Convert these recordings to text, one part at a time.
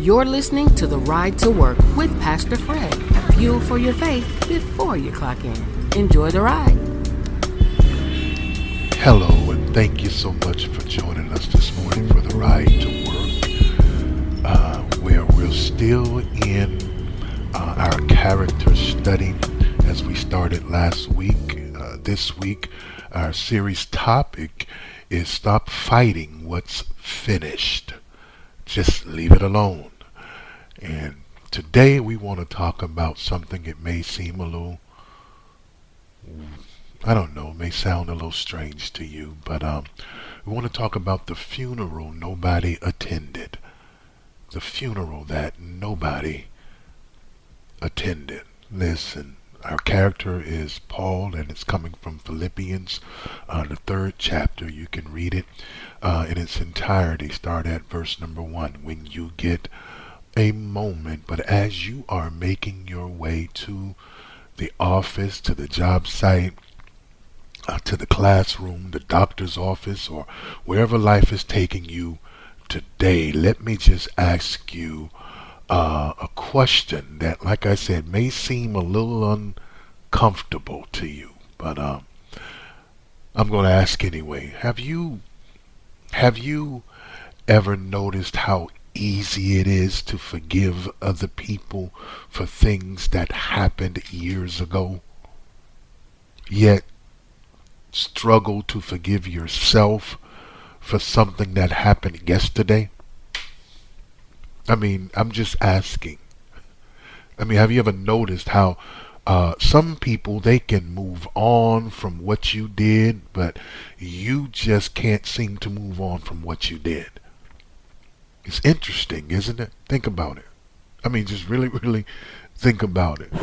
You're listening to The Ride to Work with Pastor Fred. Fuel for your faith before you clock in. Enjoy the ride. Hello, and thank you so much for joining us this morning for The Ride to Work, where we're still in our character study as we started last week. This week, our series topic is Stop Fighting What's Finished. Just leave it alone. And today we want to talk about something. It may seem a little, I don't know, it may sound a little strange to you, but we want to talk about the funeral nobody attended. The funeral that nobody attended. Listen, our character is Paul, and it's coming from Philippians, the 3rd chapter. You can read it in its entirety. Start at verse number 1 when you get a moment. But as you are making your way to the office, to the job site, to the classroom, the doctor's office, or wherever life is taking you today, let me just ask you a question that, like I said, may seem a little uncomfortable to you, but I'm going to ask anyway. Have you ever noticed how easy it is to forgive other people for things that happened years ago, yet struggle to forgive yourself for something that happened yesterday? I mean, I'm just asking. I mean, have you ever noticed how some people, they can move on from what you did, but you just can't seem to move on from what you did? It's interesting, isn't it? Think about it. I mean, just really, really think about it.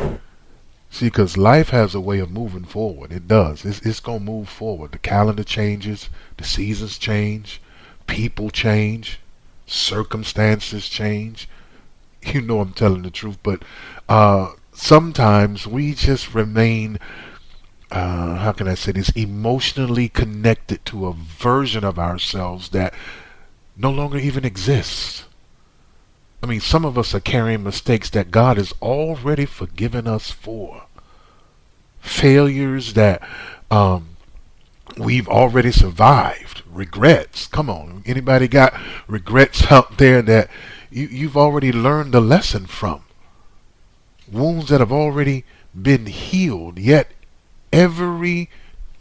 See, because life has a way of moving forward. It does. It's going to move forward. The calendar changes. The seasons change. People change. Circumstances change. You know I'm telling the truth. But sometimes we just remain, how can I say this, emotionally connected to a version of ourselves that no longer even exists. I mean, some of us are carrying mistakes that God has already forgiven us for. Failures that we've already survived. Regrets. Come on. Anybody got regrets out there that you've already learned a lesson from? Wounds that have already been healed. Yet every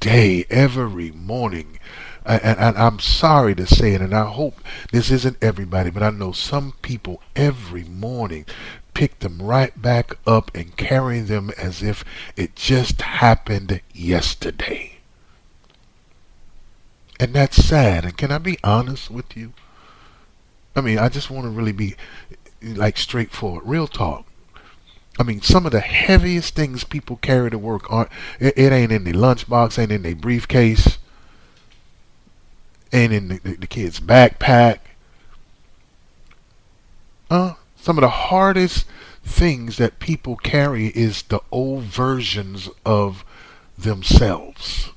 day, every morning, and I'm sorry to say it, and I hope this isn't everybody, but I know some people every morning pick them right back up and carry them as if it just happened yesterday. And that's sad. And can I be honest with you? I mean, I just want to really be like straightforward, real talk. I mean, some of the heaviest things people carry to work aren't, it ain't in their lunchbox, ain't in their briefcase, ain't in the kid's backpack. Some of the hardest things that people carry is the old versions of themselves.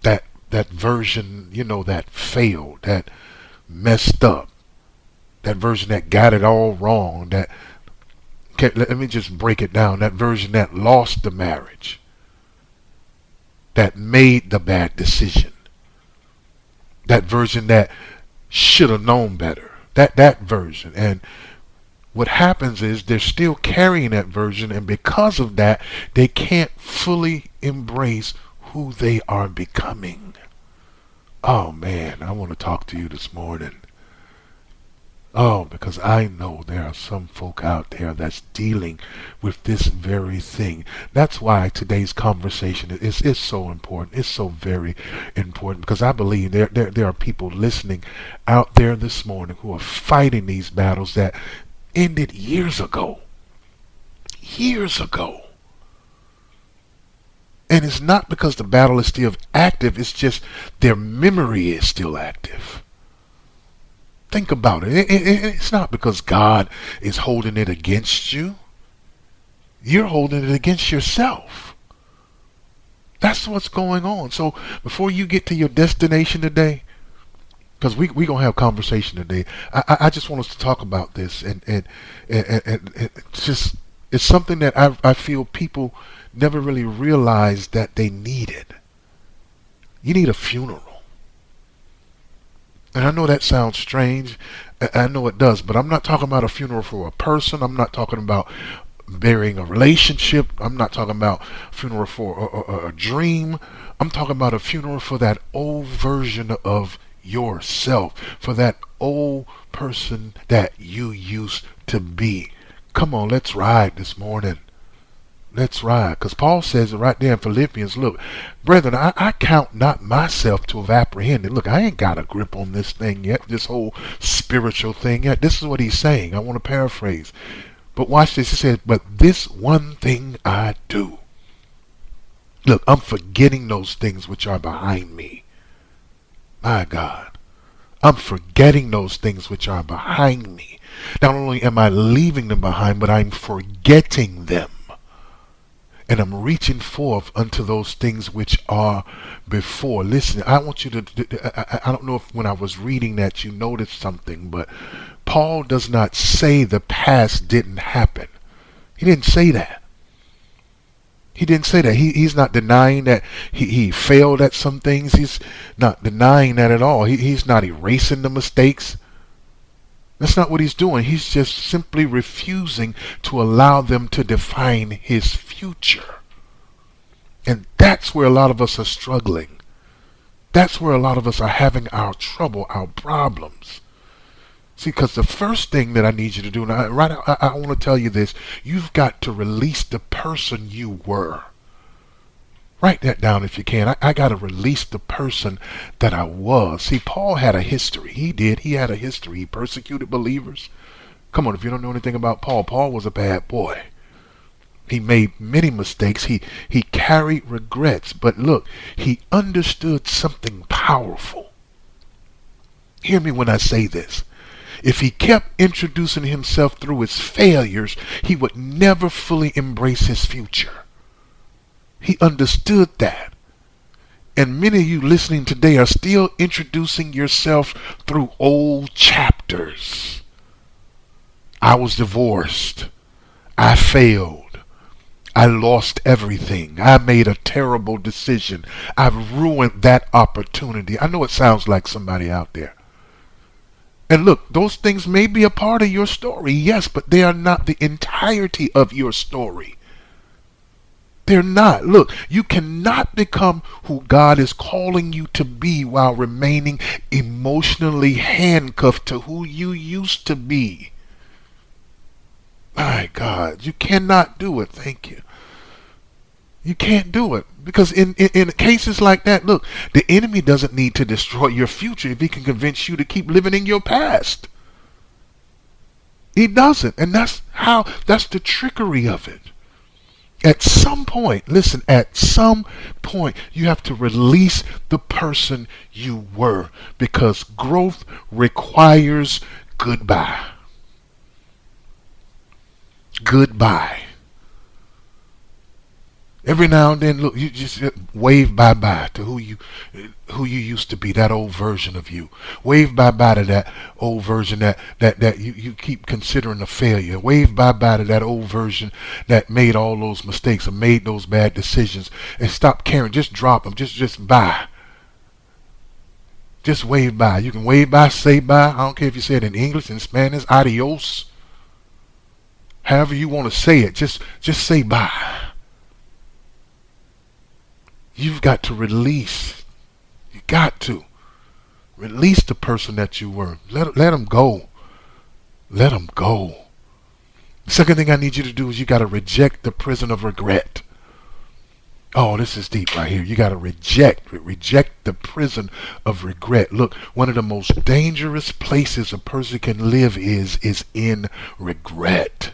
That version, you know, that failed, that messed up, that version that got it all wrong, that, okay, let me just break it down, that version that lost the marriage, that made the bad decision, that version that should have known better, that version. And what happens is they're still carrying that version, and because of that, they can't fully embrace who they are becoming. Oh man, I want to talk to you this morning. Oh, because I know there are some folk out there that's dealing with this very thing. That's why today's conversation is so important. It's so very important, because I believe there are people listening out there this morning who are fighting these battles that ended years ago. Years ago. And it's not because the battle is still active, it's just their memory is still active. Think about it. It's not because God is holding it against you. You're holding it against yourself. That's what's going on. So before you get to your destination today, because we gonna have conversation today. I just want us to talk about this, and it's just it's something that I feel people never really realized that they needed. You need a funeral. And I know that sounds strange. I know it does, but I'm not talking about a funeral for a person. I'm not talking about burying a relationship. I'm not talking about a funeral for a dream. I'm talking about a funeral for that old version of yourself, for that old person that you used to be. Come on, let's ride this morning. Let's ride. Because Paul says it right there in Philippians. Look, brethren, I count not myself to have apprehended. Look, I ain't got a grip on this thing yet, this whole spiritual thing yet. This is what he's saying. I want to paraphrase. But watch this. He says, but this one thing I do. Look, I'm forgetting those things which are behind me. My God. I'm forgetting those things which are behind me. Not only am I leaving them behind, but I'm forgetting them. And I'm reaching forth unto those things which are before. Listen, I want you to, I don't know if when I was reading that you noticed something, but Paul does not say the past didn't happen. He didn't say that. He didn't say that. He's not denying that he failed at some things. He's not denying that at all. He's not erasing the mistakes. That's not what he's doing. He's just simply refusing to allow them to define his future. And that's where a lot of us are struggling. That's where a lot of us are having our trouble, our problems. See, because the first thing that I need you to do, and I want to tell you this, you've got to release the person you were. Write that down if you can. I got to release the person that I was. See, Paul had a history. He did. He had a history. He persecuted believers. Come on, if you don't know anything about Paul, Paul was a bad boy. He made many mistakes. He carried regrets. But look, he understood something powerful. Hear me when I say this. If he kept introducing himself through his failures, he would never fully embrace his future. He understood that. And many of you listening today are still introducing yourself through old chapters. I was divorced. I failed. I lost everything. I made a terrible decision. I've ruined that opportunity. I know it sounds like somebody out there. And look, those things may be a part of your story, yes, but they are not the entirety of your story. They're not. Look, you cannot become who God is calling you to be while remaining emotionally handcuffed to who you used to be. My God, you cannot do it. Thank you. You can't do it. Because in cases like that, look, the enemy doesn't need to destroy your future if he can convince you to keep living in your past. He doesn't. And that's the trickery of it. At some point, listen, at some point, you have to release the person you were, because growth requires goodbye. Goodbye. Every now and then, look, you just wave bye-bye to who you used to be, that old version of you. Wave bye-bye to that old version that you keep considering a failure. Wave bye-bye to that old version that made all those mistakes and made those bad decisions, and stop caring. Just drop them. Just bye. Just wave bye. You can wave bye, say bye. I don't care if you say it in English, in Spanish, adios. However you want to say it, just say bye. You've got to release. You got to release the person that you were. Let them go. Let them go. The second thing I need you to do is you got to reject the prison of regret. Oh, this is deep right here. You got to reject the prison of regret. Look, one of the most dangerous places a person can live is in regret.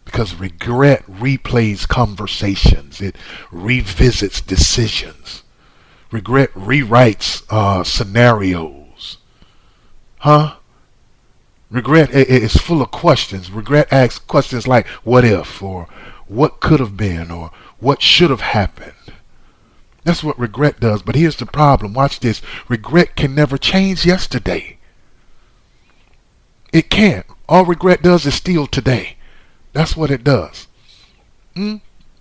Because regret replays conversations. It revisits decisions. Regret rewrites scenarios. Regret is full of questions. Regret asks questions like, what if? Or what could have been? Or what should have happened? That's what regret does. But here's the problem. Watch this. Regret can never change yesterday. It can't. All regret does is steal today. That's what it does.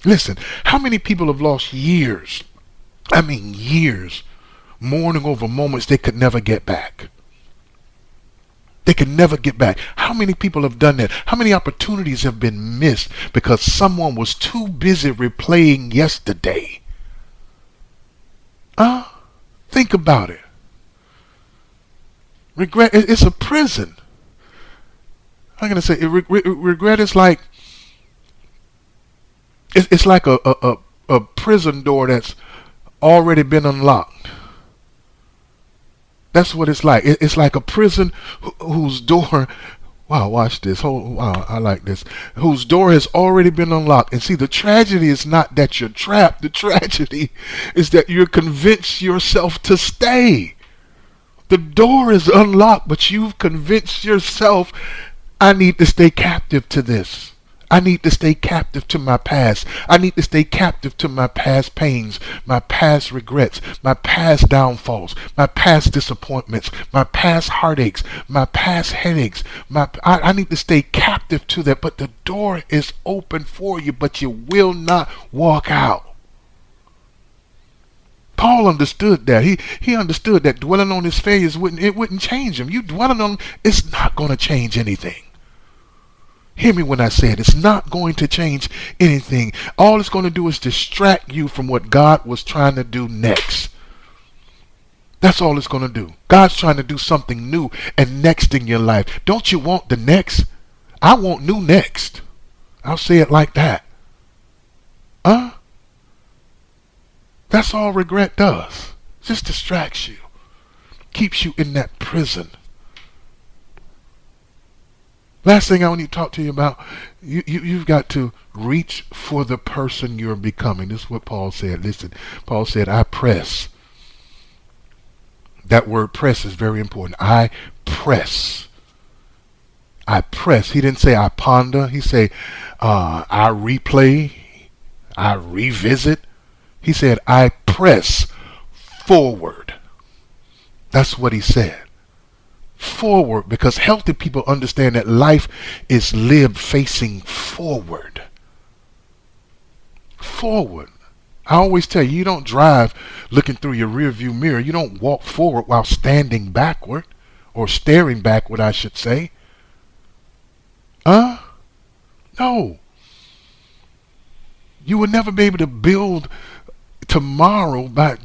Listen, how many people have lost years, I mean years, mourning over moments they could never get back? They can never get back. How many people have done that? How many opportunities have been missed because someone was too busy replaying yesterday? Think about it. Regret, it's a prison. I'm going to say, regret is like, it's like a prison door that's already been unlocked. That's what it's like. It's like a prison whose door, wow, watch this. Wow, I like this. Whose door has already been unlocked. And see, the tragedy is not that you're trapped. The tragedy is that you're convinced yourself to stay. The door is unlocked, but you've convinced yourself, I need to stay captive to this. I need to stay captive to my past. I need to stay captive to my past pains, my past regrets, my past downfalls, my past disappointments, my past heartaches, my past headaches. I need to stay captive to that. But the door is open for you, but you will not walk out. Paul understood that. He understood that dwelling on his failures wouldn't change him. You dwelling on them, it's not going to change anything. Hear me when I say it. It's not going to change anything. All it's going to do is distract you from what God was trying to do next. That's all it's going to do. God's trying to do something new and next in your life. Don't you want the next? I want new next. I'll say it like that. That's all regret does. Just distracts you. Keeps you in that prison. Last thing I want to talk to you about, you've got to reach for the person you're becoming. This is what Paul said. Listen, Paul said, I press. That word press is very important. I press. I press. He didn't say I ponder. He said, I replay. I revisit. He said, I press forward. That's what he said. Forward, because healthy people understand that life is lived facing forward. Forward. I always tell you, you don't drive looking through your rearview mirror. You don't walk forward while standing backward, or staring backward, I should say. No. You will never be able to build tomorrow by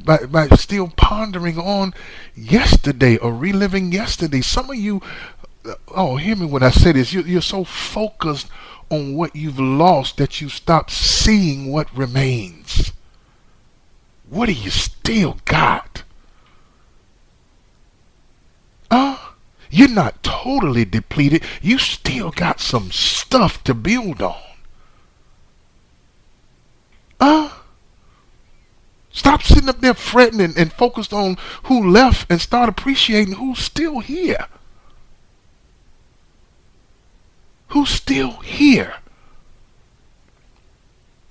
still pondering on yesterday or reliving yesterday. Some of you, hear me when I say this, you're so focused on what you've lost that you stop seeing what remains. What do you still got? You're not totally depleted. You still got some stuff to build on. Stop sitting up there fretting and focused on who left and start appreciating who's still here. Who's still here?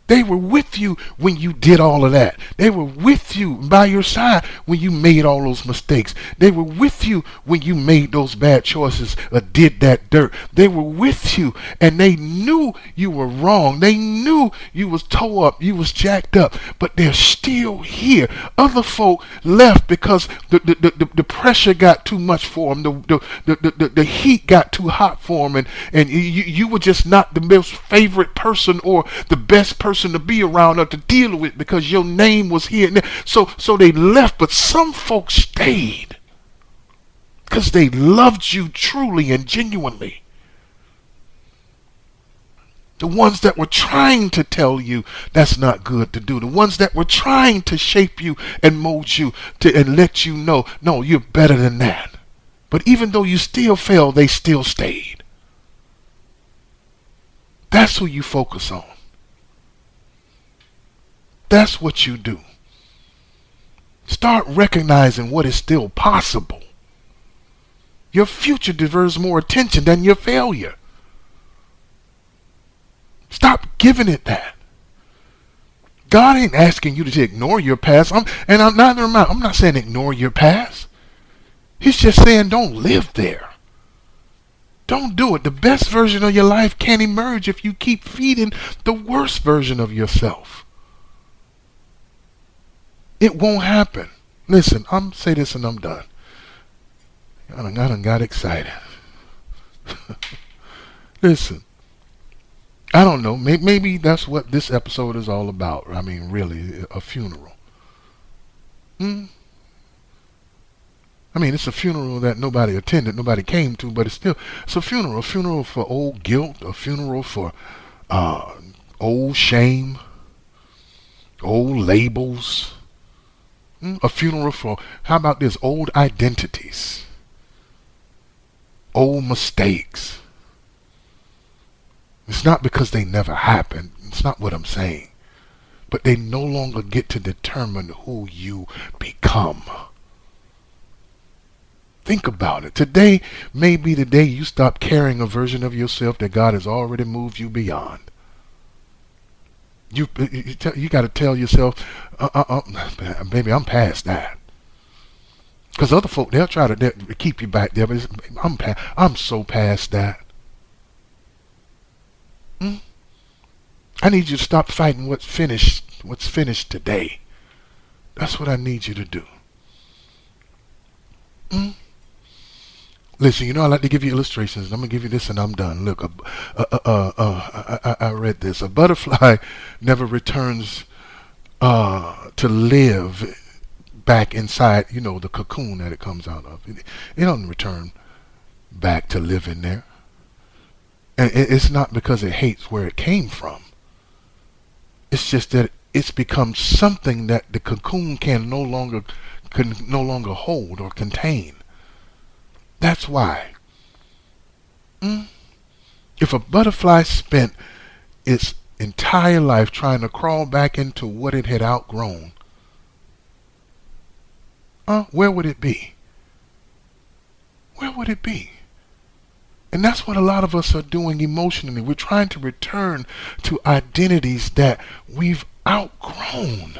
They were with you when you did all of that. They were with you by your side when you made all those mistakes. They were with you when you made those bad choices or did that dirt. They were with you and they knew you were wrong. They knew you was tore up, you was jacked up, but they're still here. Other folk left because the pressure got too much for them. The heat got too hot for them, and you were just not the most favorite person or the best person to be around or to deal with because your name was here and there. So they left, but some folks stayed because they loved you truly and genuinely. The ones that were trying to tell you that's not good to do. The ones that were trying to shape you and mold you and let you know, no, you're better than that. But even though you still failed, they still stayed. That's who you focus on. That's what you do. Start recognizing what is still possible. Your future deserves more attention than your failure. Stop giving it that. God ain't asking you to ignore your past. I'm not saying ignore your past. He's just saying don't live there. Don't do it. The best version of your life can't emerge if you keep feeding the worst version of yourself. It won't happen. Listen, I'm say this and I'm done. I done got excited. Listen, I don't know. Maybe that's what this episode is all about. I mean, really, a funeral. Hmm? I mean, it's a funeral that nobody attended, nobody came to, but it's a funeral. A funeral for old guilt, a funeral for uh, old shame, old labels. A funeral for, how about this, old identities, old mistakes. It's not because they never happened. It's not what I'm saying. But they no longer get to determine who you become. Think about it. Today may be the day you stop carrying a version of yourself that God has already moved you beyond. You got to tell yourself, baby, I'm past that. Because other folk, they'll try to keep you back there, but I'm so past that. I need you to stop fighting what's finished today. That's what I need you to do. Listen, I like to give you illustrations. I'm going to give you this and I'm done. Look, I read this. A butterfly never returns to live back inside, the cocoon that it comes out of. It doesn't return back to live in there. And it's not because it hates where it came from. It's just that it's become something that the cocoon can no longer hold or contain. That's why. If a butterfly spent its entire life trying to crawl back into what it had outgrown, where would it be? Where would it be? And that's what a lot of us are doing emotionally. We're trying to return to identities that we've outgrown.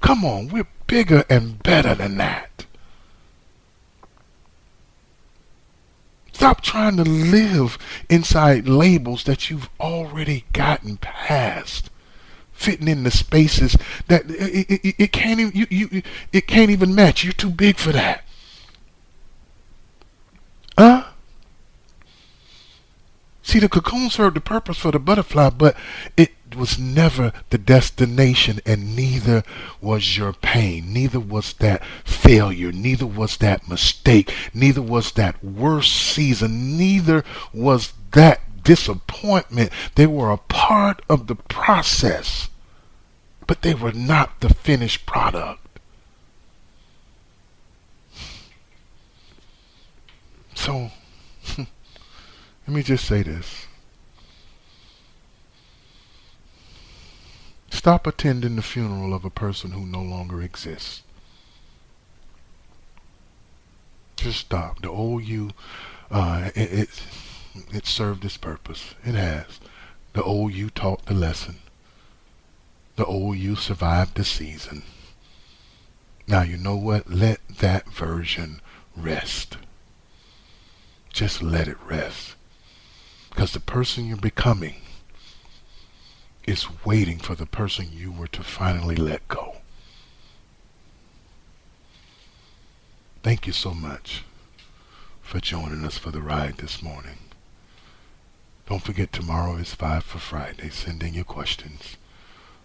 Come on, we're bigger and better than that. Stop trying to live inside labels that you've already gotten past, fitting in the spaces that it can't even it can't even match. You're too big for that. See, the cocoon served the purpose for the butterfly, but it was never the destination, and neither was your pain. Neither was that failure. Neither was that mistake. Neither was that worst season. Neither was that disappointment. They were a part of the process, but they were not the finished product. So, let me just say this. Stop attending the funeral of a person who no longer exists. Just stop. The old you, it served its purpose. It has. The old you taught the lesson. The old you survived the season. Now you know what? Let that version rest. Just let it rest. Because the person you're becoming is waiting for the person you were to finally let go. Thank you so much for joining us for the ride this morning. Don't forget, tomorrow is 5 for Friday. Send in your questions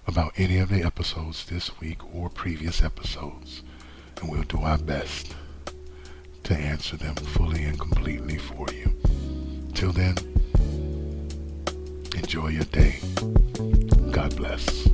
about any of the episodes this week or previous episodes, and we'll do our best to answer them fully and completely for you. Till then, enjoy your day. God bless.